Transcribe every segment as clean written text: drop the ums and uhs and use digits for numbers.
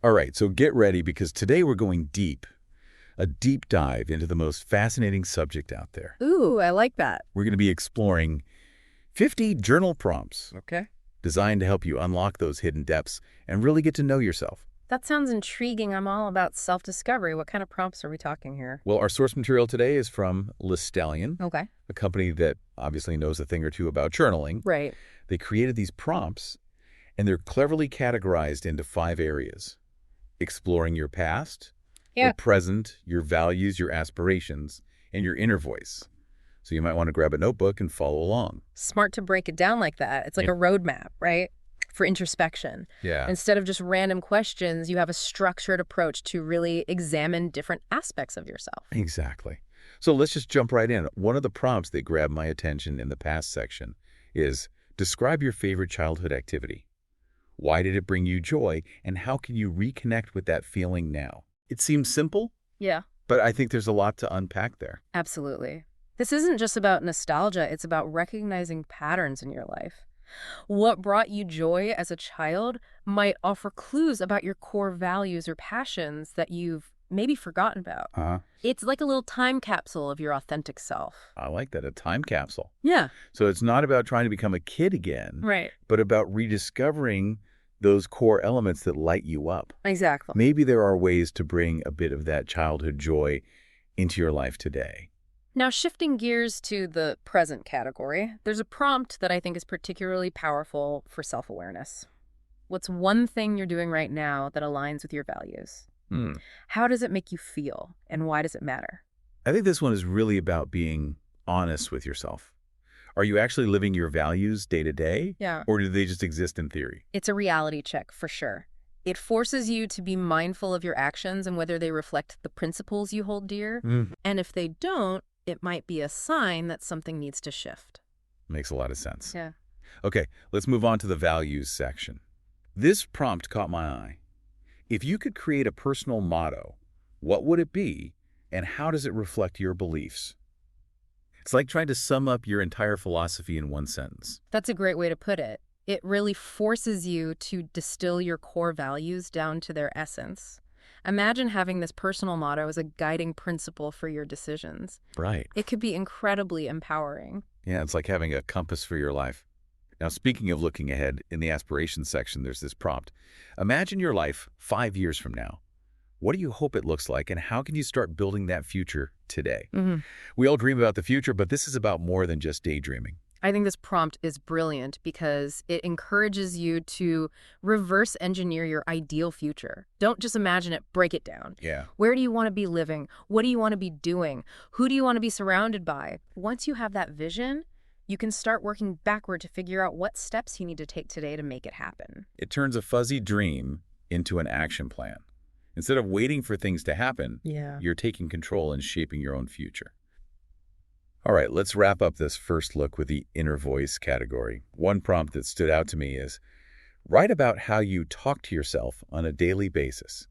All right, so get ready because today we're going deep, a deep dive into the most fascinating subject out there. Ooh, I like that. We're going to be exploring 50 journal prompts Okay. designed to help you unlock those hidden depths and really get to know yourself. That sounds intriguing. I'm all about self-discovery. What kind of prompts are we talking here? Well, our source material today is from Listallion, Okay. a company that obviously knows a thing or two about journaling. Right. They created these prompts, and they're cleverly categorized into 5 areas: exploring your past, Yeah. your present, your values, your aspirations, and your inner voice. So you might want to grab a notebook and follow along. Smart to break it down like that. It's like a roadmap, right? For introspection. Yeah. Instead of just random questions, you have a structured approach to really examine different aspects of yourself. Exactly. So let's just jump right in. One of the prompts that grabbed my attention in the past section is describe your favorite childhood activity. Why did it bring you joy, and how can you reconnect with that feeling now? It seems simple, Yeah. but I think there's a lot to unpack there. Absolutely. This isn't just about nostalgia. It's about recognizing patterns in your life. What brought you joy as a child might offer clues about your core values or passions that you've maybe forgotten about. It's like a little time capsule of your authentic self. I like that, a time capsule. Yeah. So it's not about trying to become a kid again, Right. but about rediscovering those core elements that light you up. Exactly. Maybe there are ways to bring a bit of that childhood joy into your life today. Now, shifting gears to the present category, there's a prompt that I think is particularly powerful for self-awareness. What's one thing you're doing right now that aligns with your values? How does it make you feel, and why does it matter? I think this one is really about being honest with yourself. Are you actually living your values day to day? Yeah. Or do they just exist in theory? It's a reality check, for sure. It forces you to be mindful of your actions and whether they reflect the principles you hold dear. And if they don't, it might be a sign that something needs to shift. Makes a lot of sense. Yeah. Okay, let's move on to the values section. This prompt caught my eye. If you could create a personal motto, what would it be, and how does it reflect your beliefs? It's like trying to sum up your entire philosophy in one sentence. That's a great way to put it. It really forces you to distill your core values down to their essence. Imagine having this personal motto as a guiding principle for your decisions. Right. It could be incredibly empowering. Yeah, it's like having a compass for your life. Now, speaking of looking ahead, in the aspirations section, there's this prompt. Imagine your life 5 years from now. What do you hope it looks like, and how can you start building that future today? We all dream about the future, but this is about more than just daydreaming. I think this prompt is brilliant because it encourages you to reverse engineer your ideal future. Don't just imagine it, break it down. Yeah. Where do you want to be living? What do you want to be doing? Who do you want to be surrounded by? Once you have that vision, you can start working backward to figure out what steps you need to take today to make it happen. It turns a fuzzy dream into an action plan. Instead of waiting for things to happen, you're taking control and shaping your own future. All right, let's wrap up this first look with the inner voice category. One prompt that stood out to me is, write about how you talk to yourself on a daily basis.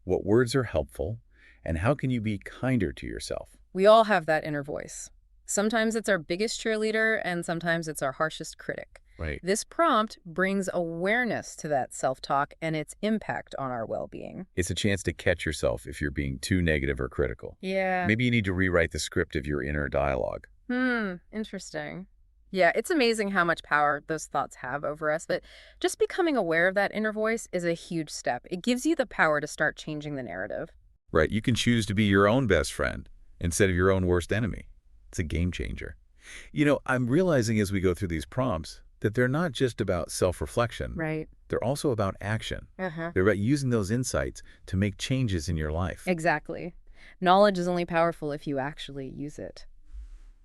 What words are helpful, and how can you be kinder to yourself? We all have that inner voice. Sometimes it's our biggest cheerleader, and sometimes it's our harshest critic. Right. This prompt brings awareness to that self-talk and its impact on our well-being. It's a chance to catch yourself if you're being too negative or critical. Yeah. Maybe you need to rewrite the script of your inner dialogue. Interesting. Yeah, it's amazing how much power those thoughts have over us, but just becoming aware of that inner voice is a huge step. It gives you the power to start changing the narrative. Right. You can choose to be your own best friend instead of your own worst enemy. It's a game changer. You know, I'm realizing as we go through these prompts that they're not just about self-reflection. Right. They're also about action. They're about using those insights to make changes in your life. Exactly. Knowledge is only powerful if you actually use it.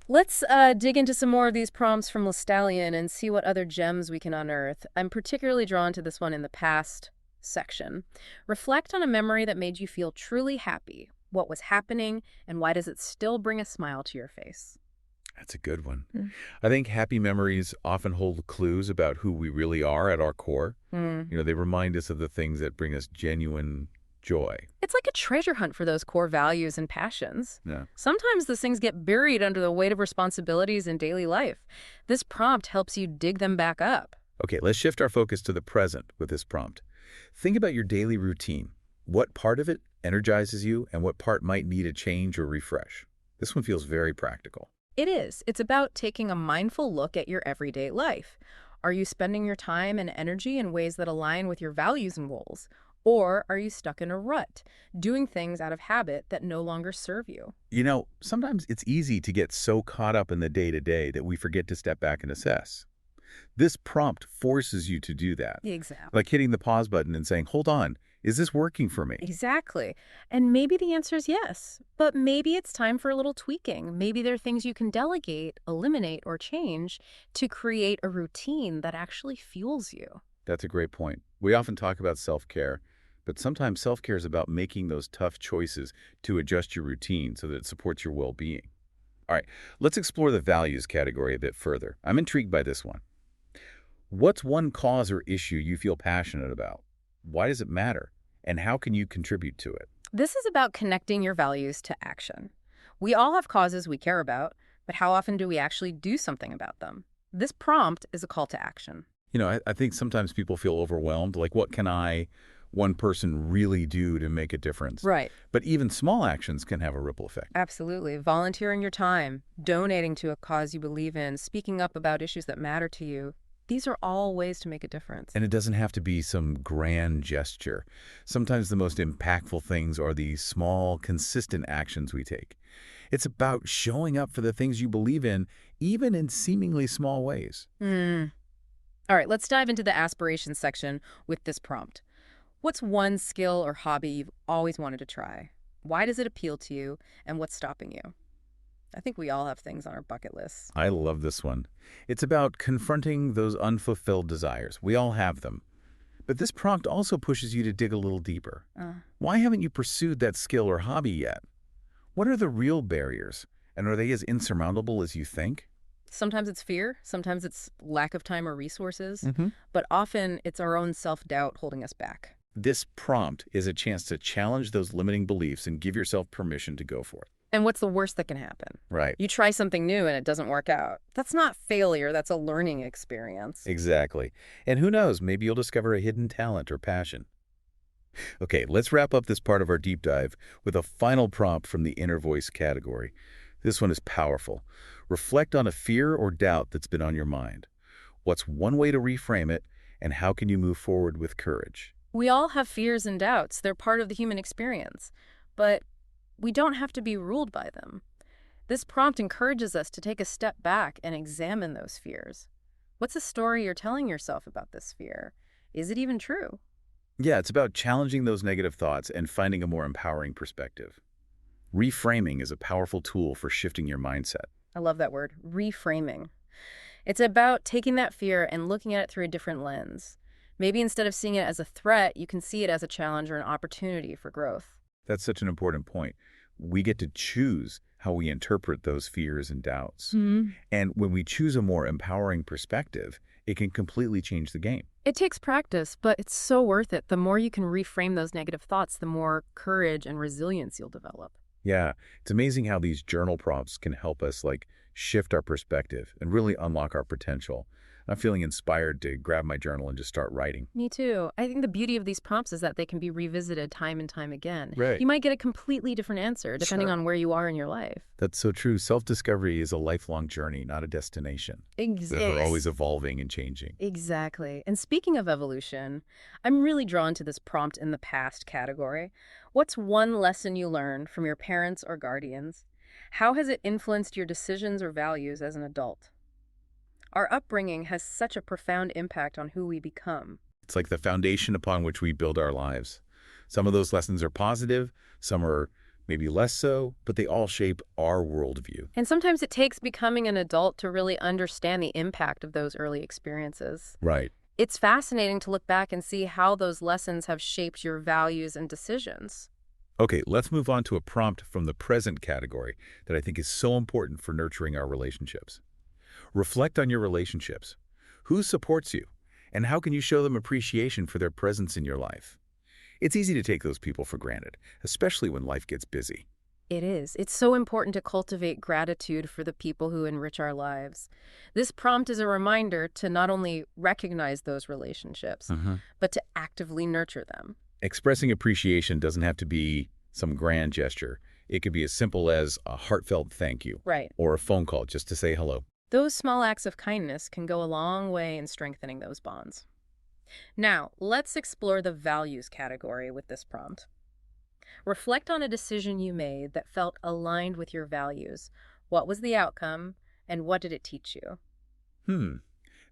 Let's dig into some more of these prompts from Listallion and see what other gems we can unearth. I'm particularly drawn to this one in the past section. Reflect on a memory that made you feel truly happy. What was happening, and why does it still bring a smile to your face? That's a good one. I think happy memories often hold clues about who we really are at our core. You know, they remind us of the things that bring us genuine joy. It's like a treasure hunt for those core values and passions. Yeah. Sometimes those things get buried under the weight of responsibilities in daily life. This prompt helps you dig them back up. Okay, let's shift our focus to the present with this prompt. Think about your daily routine. What part of it energizes you and what part might need a change or refresh? This one feels very practical. It is. It's about taking a mindful look at your everyday life. Are you spending your time and energy in ways that align with your values and goals? Or are you stuck in a rut, doing things out of habit that no longer serve you? Sometimes it's easy to get so caught up in the day-to-day that we forget to step back and assess. This prompt forces you to do that, Exactly. like hitting the pause button and saying, hold on, is this working for me? Exactly. And maybe the answer is yes, but maybe it's time for a little tweaking. Maybe there are things you can delegate, eliminate, or change to create a routine that actually fuels you. That's a great point. We often talk about self-care, but sometimes self-care is about making those tough choices to adjust your routine so that it supports your well-being. All right, let's explore the values category a bit further. I'm intrigued by this one. What's one cause or issue you feel passionate about? Why does it matter? And how can you contribute to it? This is about connecting your values to action. We all have causes we care about, but how often do we actually do something about them? This prompt is a call to action. I think sometimes people feel overwhelmed, like what can one person really do to make a difference? Right. But even small actions can have a ripple effect. Absolutely. Volunteering your time, donating to a cause you believe in, speaking up about issues that matter to you. These are all ways to make a difference. And it doesn't have to be some grand gesture. Sometimes the most impactful things are the small, consistent actions we take. It's about showing up for the things you believe in, even in seemingly small ways. All right, let's dive into the aspirations section with this prompt. What's one skill or hobby you've always wanted to try? Why does it appeal to you, and what's stopping you? I think we all have things on our bucket lists. I love this one. It's about confronting those unfulfilled desires. We all have them. But this prompt also pushes you to dig a little deeper. Why haven't you pursued that skill or hobby yet? What are the real barriers? And are they as insurmountable as you think? Sometimes it's fear, sometimes it's lack of time or resources, but often it's our own self-doubt holding us back. This prompt is a chance to challenge those limiting beliefs and give yourself permission to go for it. And what's the worst that can happen? Right. You try something new and it doesn't work out. That's not failure, that's a learning experience. Exactly. And who knows, maybe you'll discover a hidden talent or passion. Okay, let's wrap up this part of our deep dive with a final prompt from the inner voice category. This one is powerful. Reflect on a fear or doubt that's been on your mind. What's one way to reframe it, and how can you move forward with courage? We all have fears and doubts. They're part of the human experience. But we don't have to be ruled by them. This prompt encourages us to take a step back and examine those fears. What's the story you're telling yourself about this fear? Is it even true? Yeah, it's about challenging those negative thoughts and finding a more empowering perspective. Reframing is a powerful tool for shifting your mindset. I love that word, reframing. It's about taking that fear and looking at it through a different lens. Maybe instead of seeing it as a threat, you can see it as a challenge or an opportunity for growth. That's such an important point. We get to choose how we interpret those fears and doubts. And when we choose a more empowering perspective, it can completely change the game. It takes practice, but it's so worth it. The more you can reframe those negative thoughts, the more courage and resilience you'll develop. Yeah, it's amazing how these journal prompts can help us shift our perspective and really unlock our potential. I'm feeling inspired to grab my journal and just start writing. Me too. I think the beauty of these prompts is that they can be revisited time and time again. Right. You might get a completely different answer depending on where you are in your life. That's so true. Self-discovery is a lifelong journey, not a destination. We're always evolving and changing. Exactly. And speaking of evolution, I'm really drawn to this prompt in the past category. What's one lesson you learned from your parents or guardians? How has it influenced your decisions or values as an adult? Our upbringing has such a profound impact on who we become. It's like the foundation upon which we build our lives. Some of those lessons are positive, some are maybe less so, but they all shape our worldview. And sometimes it takes becoming an adult to really understand the impact of those early experiences. Right. It's fascinating to look back and see how those lessons have shaped your values and decisions. Okay, let's move on to a prompt from the present category that I think is so important for nurturing our relationships. Reflect on your relationships. Who supports you? And how can you show them appreciation for their presence in your life? It's easy to take those people for granted, especially when life gets busy. It is. It's so important to cultivate gratitude for the people who enrich our lives. This prompt is a reminder to not only recognize those relationships, but to actively nurture them. Expressing appreciation doesn't have to be some grand gesture. It could be as simple as a heartfelt thank you. Right. Or a phone call just to say hello. Those small acts of kindness can go a long way in strengthening those bonds. Now, let's explore the values category with this prompt. Reflect on a decision you made that felt aligned with your values. What was the outcome, and what did it teach you?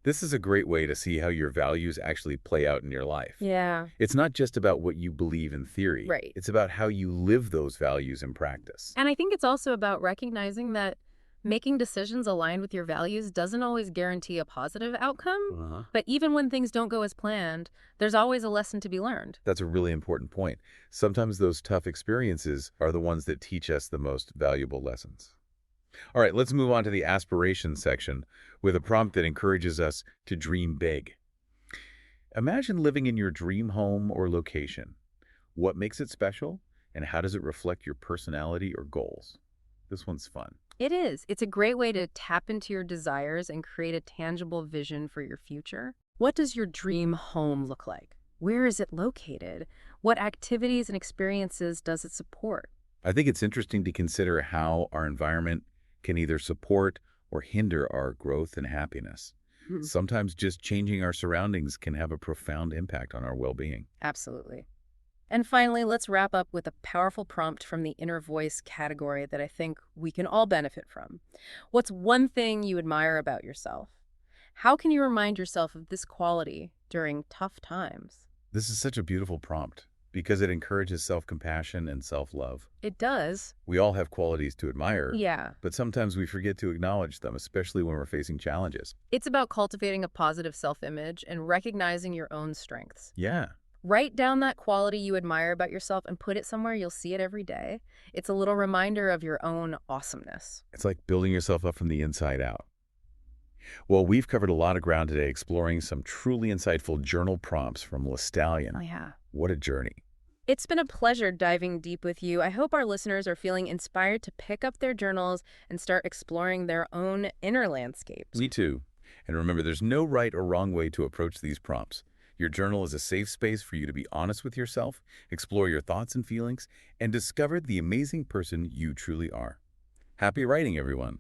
This is a great way to see how your values actually play out in your life. Yeah. It's not just about what you believe in theory. Right. It's about how you live those values in practice. And I think it's also about recognizing that making decisions aligned with your values doesn't always guarantee a positive outcome. But even when things don't go as planned, there's always a lesson to be learned. That's a really important point. Sometimes those tough experiences are the ones that teach us the most valuable lessons. All right, let's move on to the aspirations section with a prompt that encourages us to dream big. Imagine living in your dream home or location. What makes it special, and how does it reflect your personality or goals? This one's fun. It is. It's a great way to tap into your desires and create a tangible vision for your future. What does your dream home look like? Where is it located? What activities and experiences does it support? I think it's interesting to consider how our environment can either support or hinder our growth and happiness. Sometimes just changing our surroundings can have a profound impact on our well-being. Absolutely. And finally, let's wrap up with a powerful prompt from the inner voice category that I think we can all benefit from. What's one thing you admire about yourself? How can you remind yourself of this quality during tough times? This is such a beautiful prompt because it encourages self-compassion and self-love. It does. We all have qualities to admire, Yeah. but sometimes we forget to acknowledge them, especially when we're facing challenges. It's about cultivating a positive self-image and recognizing your own strengths. Yeah. Write down that quality you admire about yourself and put it somewhere you'll see it every day. It's a little reminder of your own awesomeness. It's like building yourself up from the inside out. Well, we've covered a lot of ground today exploring some truly insightful journal prompts from Listallion. Oh, yeah. What a journey. It's been a pleasure diving deep with you. I hope our listeners are feeling inspired to pick up their journals and start exploring their own inner landscapes. Me too. And remember, there's no right or wrong way to approach these prompts. Your journal is a safe space for you to be honest with yourself, explore your thoughts and feelings, and discover the amazing person you truly are. Happy writing, everyone.